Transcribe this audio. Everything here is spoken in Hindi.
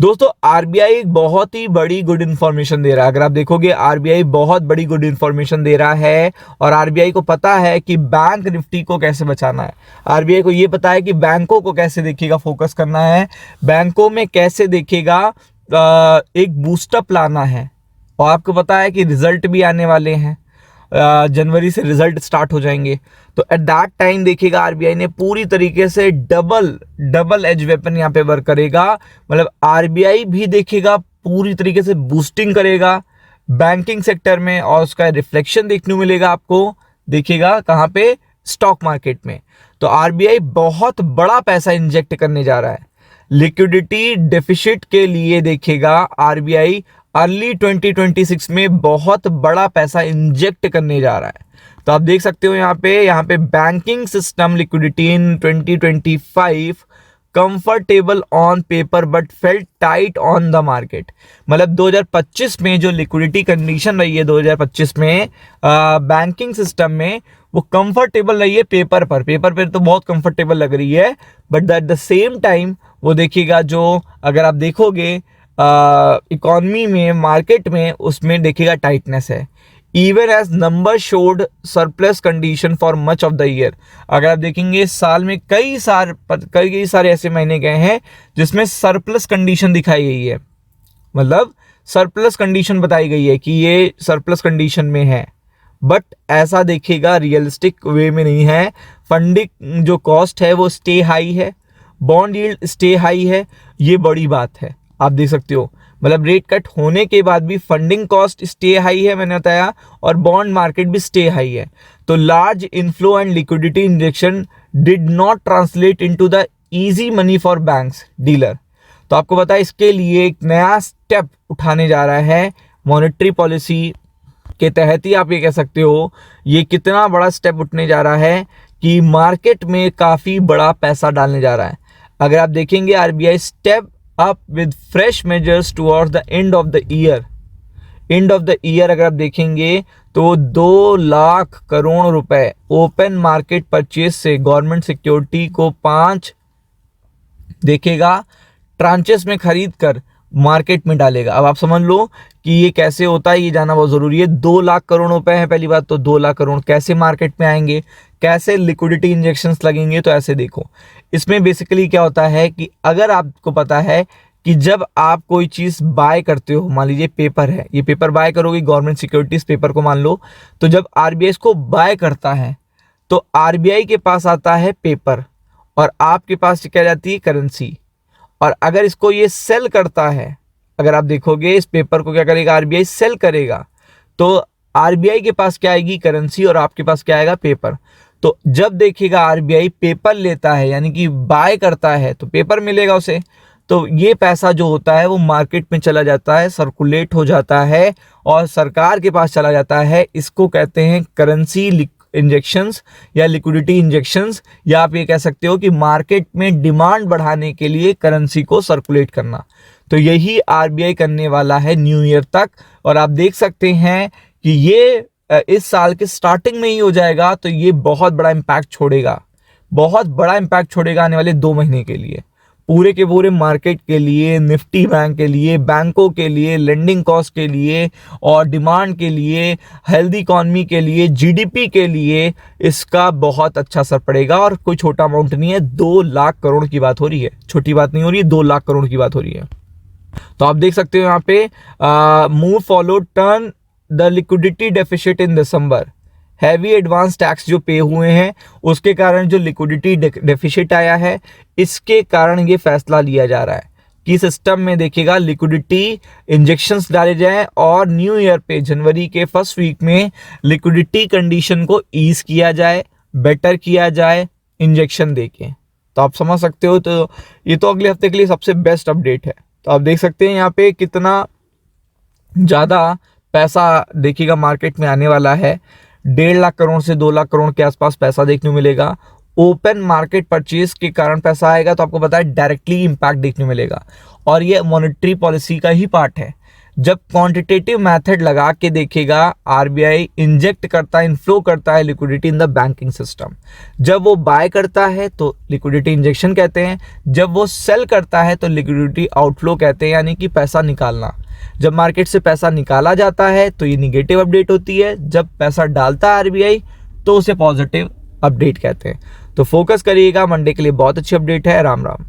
दोस्तों आरबीआई एक बहुत ही बड़ी गुड इन्फॉर्मेशन दे रहा है। अगर आप देखोगे आरबीआई बहुत बड़ी गुड इन्फॉर्मेशन दे रहा है और आरबीआई को पता है कि बैंक निफ्टी को कैसे बचाना है। आरबीआई को ये पता है कि बैंकों को कैसे देखिएगा फोकस करना है, बैंकों में कैसे देखिएगा एक बूस्टअप लाना है। और आपको पता है कि रिजल्ट भी आने वाले हैं, जनवरी से रिजल्ट स्टार्ट हो जाएंगे। तो एट दैट टाइम देखिएगा आरबीआई ने पूरी तरीके से डबल एज वेपन यहाँ पे वर्क करेगा। मतलब आरबीआई भी देखिएगा पूरी तरीके से बूस्टिंग करेगा बैंकिंग सेक्टर में, और उसका रिफ्लेक्शन देखने को मिलेगा आपको। देखिएगा कहाँ पे, स्टॉक मार्केट में। तो आरबीआई बहुत बड़ा पैसा इंजेक्ट करने जा रहा है लिक्विडिटी डेफिसिट के लिए। देखिएगा आरबीआई अर्ली 2026 में बहुत बड़ा पैसा इंजेक्ट करने जा रहा है। तो आप देख सकते हो यहाँ पे banking system liquidity in 2025 comfortable on paper but felt tight on the market. मतलब 2025 में जो लिक्विडिटी कंडीशन रही है 2025 में बैंकिंग सिस्टम में, वो कंफर्टेबल रही है पेपर पर तो बहुत कंफर्टेबल लग रही है, but at the same time वो देखिएगा जो अगर आप देखोगे इकोनॉमी में, मार्केट में, उसमें देखिएगा टाइटनेस है। Even as number showed surplus condition for much of the year. अगर आप देखेंगे साल में कई सारे ऐसे महीने गए हैं जिसमें सरप्लस कंडीशन दिखाई गई है। मतलब सरप्लस कंडीशन बताई गई है कि ये सरप्लस कंडीशन में है, बट ऐसा देखिएगा रियलिस्टिक वे में नहीं है। फंडिंग जो कॉस्ट है वो स्टे हाई है, बॉन्ड यील्ड स्टे हाई है, ये बड़ी बात है। आप देख सकते हो मतलब रेट कट होने के बाद भी फंडिंग कॉस्ट स्टे हाई है, मैंने बताया, और बॉन्ड मार्केट भी स्टे हाई है। तो large inflow and liquidity injection did not translate into the easy money for banks dealer. तो आपको पता है इसके लिए एक नया स्टेप उठाने जा रहा है मॉनेटरी पॉलिसी के तहत ही। आप ये कह सकते हो ये कितना बड़ा स्टेप उठने जा रहा है कि मार्केट में काफ़ी बड़ा पैसा डालने जा रहा है। अगर आप देखेंगे RBI step up with fresh measures towards the end of the year. अगर आप देखेंगे तो 2 लाख करोड़ रुपए ओपन मार्केट परचेज से गवर्नमेंट सिक्योरिटी को 5 देखेगा ट्रांचेस में खरीद कर मार्केट में डालेगा। अब आप समझ लो कि ये कैसे होता है, ये जानना बहुत ज़रूरी है। 2 लाख करोड़ रुपए है पहली बात, तो 2 लाख करोड़ कैसे मार्केट में आएंगे, कैसे लिक्विडिटी इंजेक्शंस लगेंगे। तो ऐसे देखो, इसमें बेसिकली क्या होता है कि अगर आपको पता है कि जब आप कोई चीज़ बाय करते हो, मान लीजिए पेपर है, ये पेपर बाय करोगे गवर्नमेंट सिक्योरिटीज पेपर को मान लो, तो जब आरबीआई इसको बाय करता है तो आरबीआई के पास आता है पेपर और आपके पास क्या जाती है, करेंसी। और अगर इसको ये सेल करता है, अगर आप देखोगे इस पेपर को क्या करेगा आरबीआई, सेल करेगा, तो आरबीआई के पास क्या आएगी, करेंसी, और आपके पास क्या आएगा, पेपर। तो जब देखिएगा आरबीआई पेपर लेता है यानी कि बाय करता है तो पेपर मिलेगा उसे, तो ये पैसा जो होता है वो मार्केट में चला जाता है, सर्कुलेट हो जाता है और सरकार के पास चला जाता है। इसको कहते हैं करेंसी इंजेक्शंस या लिक्विडिटी इंजेक्शंस, या आप ये कह सकते हो कि मार्केट में डिमांड बढ़ाने के लिए करेंसी को सर्कुलेट करना। तो यही आरबीआई करने वाला है न्यू ईयर तक, और आप देख सकते हैं कि ये इस साल के स्टार्टिंग में ही हो जाएगा। तो ये बहुत बड़ा इम्पैक्ट छोड़ेगा आने वाले 2 महीने के लिए, पूरे के पूरे मार्केट के लिए, निफ्टी बैंक के लिए, बैंकों के लिए, लेंडिंग कॉस्ट के लिए, और डिमांड के लिए, हेल्दी इकॉनमी के लिए, जीडीपी के लिए इसका बहुत अच्छा असर पड़ेगा। और कोई छोटा अमाउंट नहीं है, 2 लाख करोड़ की बात हो रही है, छोटी बात नहीं हो रही है, 2 लाख करोड़ की बात हो रही है। तो आप देख सकते हो यहाँ पे move follow turn the liquidity deficit in December. Heavy advance tax जो पे हुए हैं उसके कारण जो लिक्विडिटी डेफिसिट आया है, इसके कारण ये फैसला लिया जा रहा है कि सिस्टम में देखिएगा लिक्विडिटी इंजेक्शंस डाले जाएं और न्यू ईयर पे जनवरी के फर्स्ट वीक में लिक्विडिटी कंडीशन को ईज किया जाए, बेटर किया जाए इंजेक्शन देके। तो आप समझ सकते हो, तो ये तो अगले हफ्ते के लिए सबसे बेस्ट अपडेट है। तो आप देख सकते हैं यहाँ पे कितना ज़्यादा पैसा देखिएगा मार्केट में आने वाला है। 1.5 लाख करोड़ से 2 लाख करोड़ के आसपास पैसा देखने को मिलेगा। ओपन मार्केट परचेज के कारण पैसा आएगा, तो आपको पता है डायरेक्टली इम्पैक्ट देखने को मिलेगा, और ये मॉनेटरी पॉलिसी का ही पार्ट है। जब क्वांटिटेटिव मेथड लगा के देखेगा, आरबीआई इंजेक्ट करता है, इनफ्लो करता है liquidity in the banking system. जब वो बाय करता है तो लिक्विडिटी इंजेक्शन कहते हैं, जब वो सेल करता है तो लिक्विडिटी आउटफ्लो कहते हैं, यानी कि पैसा निकालना। जब मार्केट से पैसा निकाला जाता है तो ये निगेटिव अपडेट होती है, जब पैसा डालता है आरबीआई तो उसे पॉजिटिव अपडेट कहते हैं। तो फोकस करिएगा, मंडे के लिए बहुत अच्छी अपडेट है। राम राम।